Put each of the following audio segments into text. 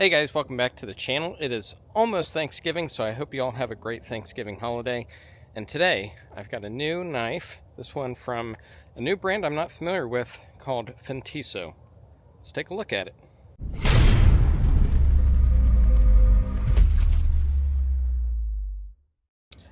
Hey guys, welcome back to the channel. It is almost Thanksgiving, so I hope you all have a great Thanksgiving holiday. And today, I've got a new knife, this one from a new brand I'm not familiar with called Fintiso. Let's take a look at it.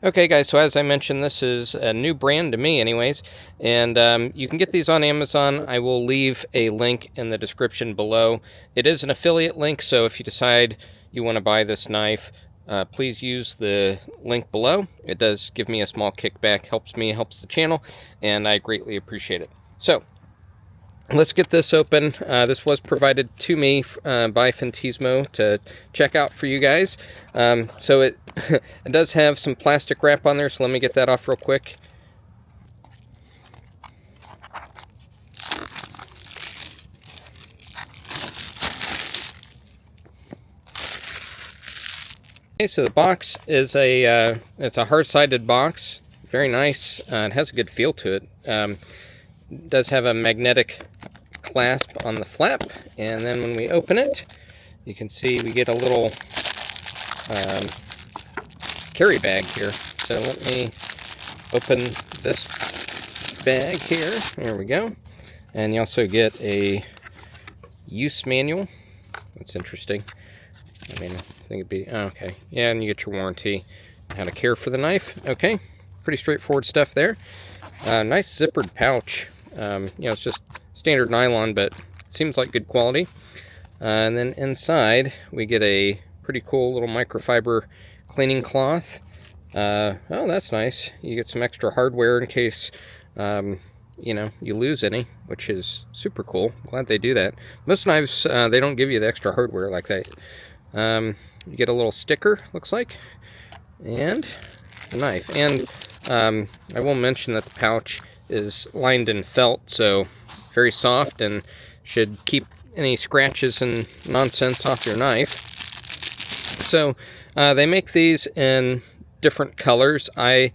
Okay guys, so as I mentioned, this is a new brand to me anyways, and you can get these on Amazon. I will leave a link in the description below. It is an affiliate link, so if you decide you want to buy this knife, please use the link below. It does give me a small kickback, helps me, helps the channel, and I greatly appreciate it. So, let's get this open. This was provided to me by Fintiso to check out for you guys. So it does have some plastic wrap on there, so let me get that off real quick. Okay, so the box is it's a hard-sided box. Very nice. It has a good feel to it. It does have a magnetic clasp on the flap, and then when we open it, you can see we get a little carry bag here. So let me open this bag here. There we go. And you also get a use manual. That's interesting. I mean, I think it'd be okay. Yeah, and you get your warranty, how to care for the knife. Okay, pretty straightforward stuff there. Nice zippered pouch. It's just standard nylon, but seems like good quality. And then inside, we get a pretty cool little microfiber cleaning cloth. Oh, that's nice. You get some extra hardware in case, you lose any, which is super cool. Glad they do that. Most knives, they don't give you the extra hardware like that. You get a little sticker, looks like, and a knife. And I will mention that the pouch is lined in felt, so very soft and should keep any scratches and nonsense off your knife. So they make these in different colors. I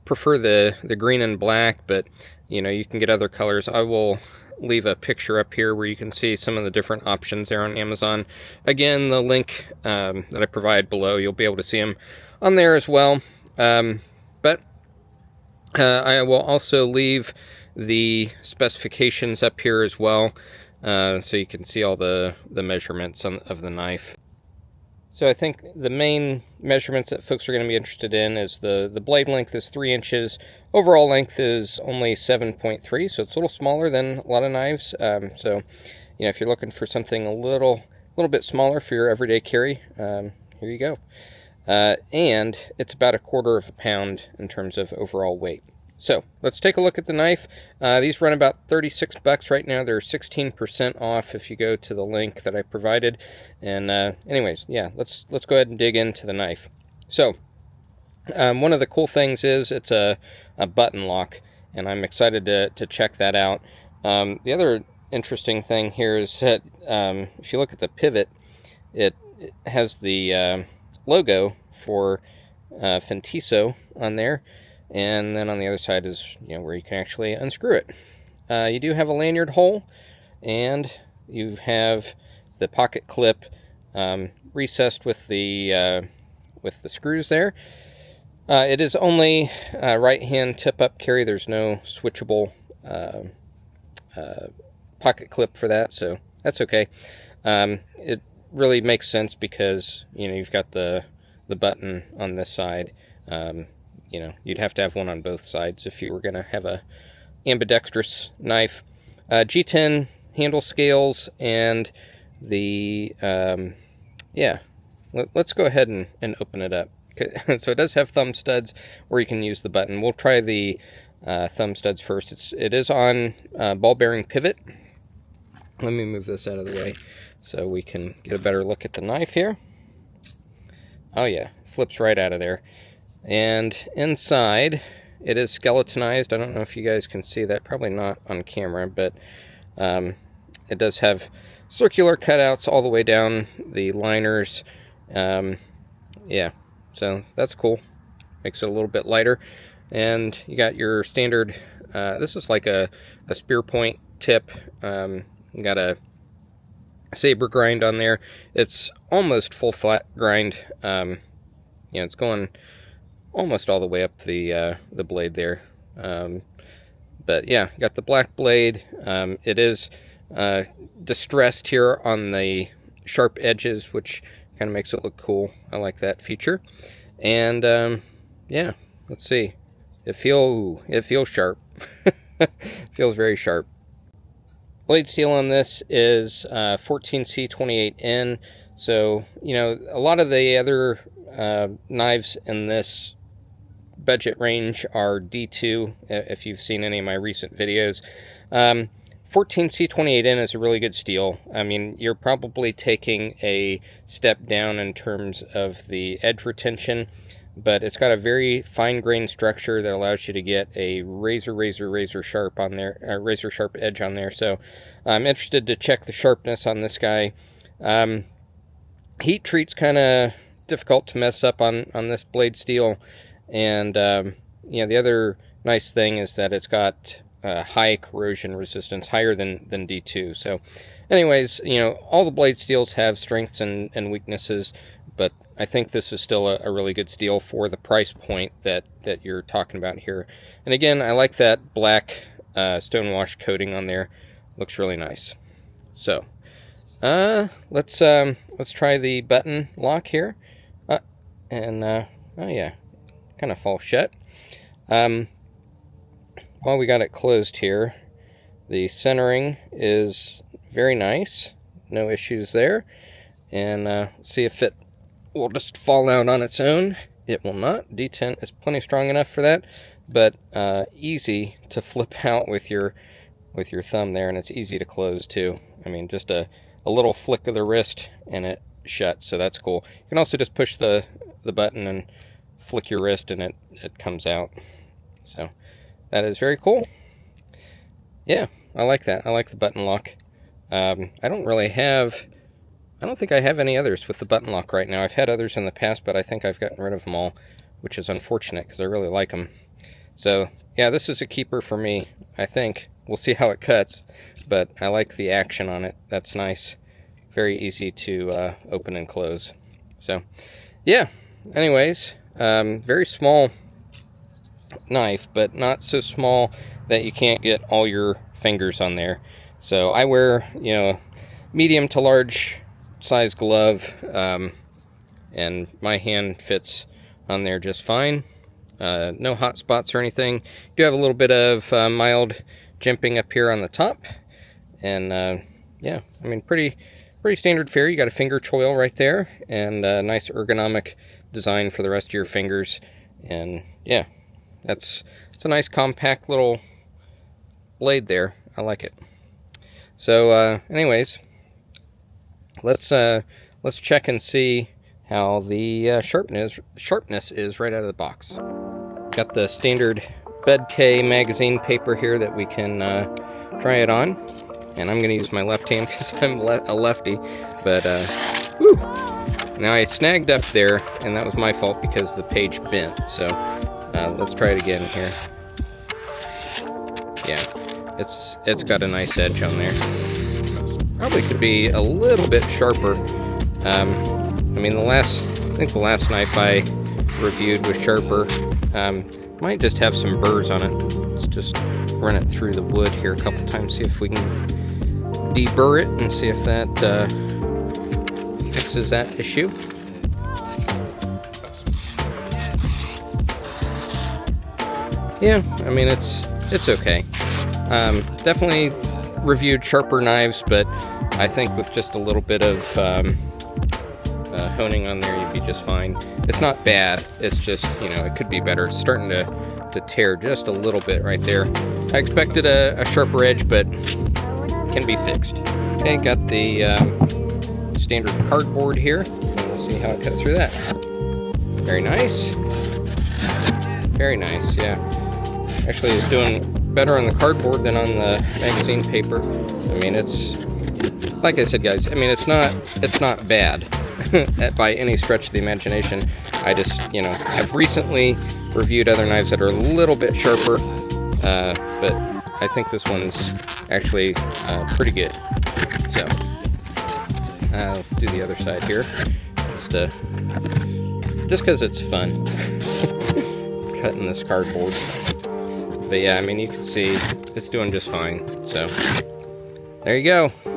prefer the green and black, but you can get other colors. I will leave a picture up here where you can see some of the different options there on Amazon. Again, the link that I provide below, you'll be able to see them on there as well. But I will also leave the specifications up here as well, so you can see all the measurements of the knife. So I think the main measurements that folks are going to be interested in is the blade length is 3 inches. Overall length is only 7.3, so it's a little smaller than a lot of knives. So, if you're looking for something a little bit smaller for your everyday carry, here you go. And it's about 1/4 pound in terms of overall weight. So let's take a look at the knife. These run about $36 right now. They're 16% off if you go to the link that I provided. And anyways, yeah, let's go ahead and dig into the knife. So one of the cool things is it's a button lock, and I'm excited to check that out. The other interesting thing here is that if you look at the pivot, it has the logo for Fintiso on there. And then on the other side is where you can actually unscrew it. You do have a lanyard hole, and you have the pocket clip recessed with the screws there. It is only right-hand tip-up carry. There's no switchable pocket clip for that, so that's okay. It really makes sense because you've got the button on this side. You'd have to have one on both sides if you were going to have a ambidextrous knife. G10 handle scales, and the, let's go ahead and open it up. So it does have thumb studs where you can use the button. We'll try the thumb studs first. It is on ball bearing pivot. Let me move this out of the way so we can get a better look at the knife here. Oh yeah, flips right out of there. And inside, it is skeletonized. I don't know if you guys can see that. Probably not on camera, but it does have circular cutouts all the way down the liners. Yeah, so that's cool. Makes it a little bit lighter. And you got your standard, this is like a spear point tip. You got a saber grind on there. It's almost full flat grind. It's going almost all the way up the blade there. But yeah, got the black blade. It is distressed here on the sharp edges, which kind of makes it look cool. I like that feature. And yeah, let's see. It feels sharp. Feels very sharp. Blade steel on this is 14C28N. So, a lot of the other knives in this budget range are D2, if you've seen any of my recent videos. 14C28N is a really good steel. I mean, you're probably taking a step down in terms of the edge retention, but it's got a very fine-grained structure that allows you to get a razor sharp on there, razor sharp edge on there. So I'm interested to check the sharpness on this guy. Heat treat's kind of difficult to mess up on this blade steel, and the other nice thing is that it's got high corrosion resistance, higher than D2. So anyways, all the blade steels have strengths and weaknesses, but I think this is still a really good steel for the price point that you're talking about here. And again, I like that black stonewash coating on there. Looks really nice. So let's try the button lock here. Oh yeah, kind of falls shut. While we got it closed here, the centering is very nice. No issues there. And let's see if it will just fall out on its own. It will not. D10 is plenty strong enough for that, but easy to flip out with your thumb there, and it's easy to close too. I mean, just a little flick of the wrist and it shuts, so that's cool. You can also just push the button and flick your wrist and it comes out. So that is very cool. Yeah, I like that. I like the button lock. I don't think I have any others with the button lock right now. I've had others in the past, but I think I've gotten rid of them all, which is unfortunate because I really like them. So yeah, this is a keeper for me, I think. We'll see how it cuts, but I like the action on it. That's nice. Very easy to open and close. So yeah, anyways, very small knife, but not so small that you can't get all your fingers on there. So I wear, medium to large size glove, and my hand fits on there just fine. No hot spots or anything. Do have a little bit of mild jimping up here on the top, and yeah, I mean, pretty standard fare. You got a finger choil right there, and a nice ergonomic design for the rest of your fingers. And yeah, it's a nice compact little blade there. I like it. So anyways, let's check and see how the sharpness is right out of the box. Got the standard BedK magazine paper here that we can try it on, and I'm going to use my left hand because I'm a lefty. But whew. Now I snagged up there, and that was my fault because the page bent. So let's try it again here. Yeah, it's got a nice edge on there. Probably could be a little bit sharper. I mean, I think the last knife I reviewed was sharper. Might just have some burrs on it. Let's just run it through the wood here a couple times, see if we can deburr it and see if that fixes that issue. Yeah, I mean, it's okay. Definitely reviewed sharper knives, but I think with just a little bit of honing on there, you'd be just fine. It's not bad, it's just, it could be better. It's starting to tear just a little bit right there. I expected a sharper edge, but can be fixed. Okay, got the standard cardboard here. We'll see how it cuts through that. Very nice. Very nice, yeah. Actually, it's doing better on the cardboard than on the magazine paper. I mean, it's, like I said, guys, I mean, it's not bad by any stretch of the imagination. I just, I've recently reviewed other knives that are a little bit sharper, but I think this one's actually pretty good. So, I'll do the other side here, just because it's fun, cutting this cardboard. But yeah, I mean, you can see it's doing just fine. So there you go. A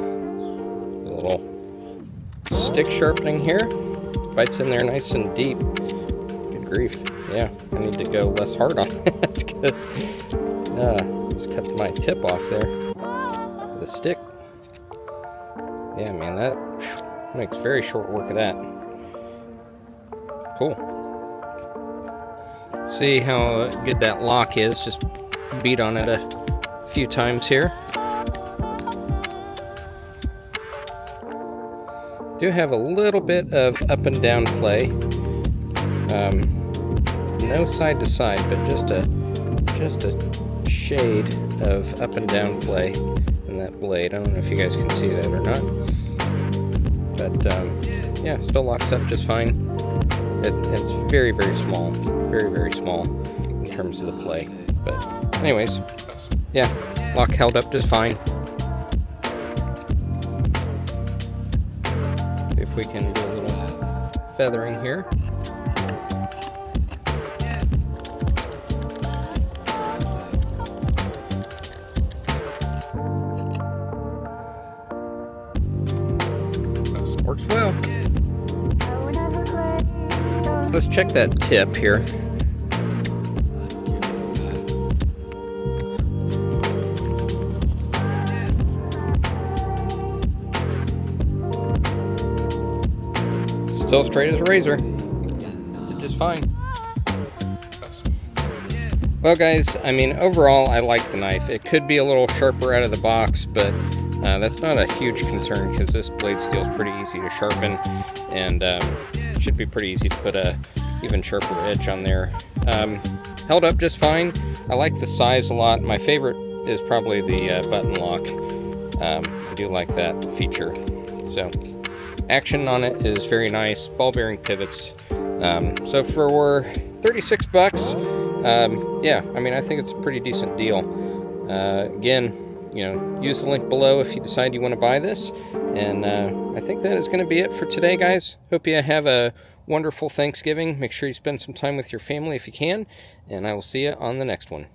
little stick sharpening here. Bites in there nice and deep. Good grief. Yeah, I need to go less hard on that because just cut my tip off there with a stick. Yeah, man, that makes very short work of that. Cool. See how good that lock is. Just beat on it a few times here. Do have a little bit of up and down play. No side to side, but just a shade of up and down play in that blade. I don't know if you guys can see that or not. But yeah, still locks up just fine. It's very, very small. Very, very small in terms of the play. But anyways, yeah, lock held up just fine. See if we can do a little feathering here. Works well. Let's check that tip here. Still straight as a razor. Did just fine. Well guys, I mean, overall I like the knife. It could be a little sharper out of the box, but that's not a huge concern because this blade steel is pretty easy to sharpen, and should be pretty easy to put a even sharper edge on there. Held up just fine. I like the size a lot. My favorite is probably the button lock. I do like that feature. So action on it is very nice. Ball bearing pivots. So for 36 bucks, yeah, I mean, I think it's a pretty decent deal. Again, you know, use the link below if you decide you want to buy this. And I think that is going to be it for today, guys. Hope you have a wonderful Thanksgiving. Make sure you spend some time with your family if you can. And I will see you on the next one.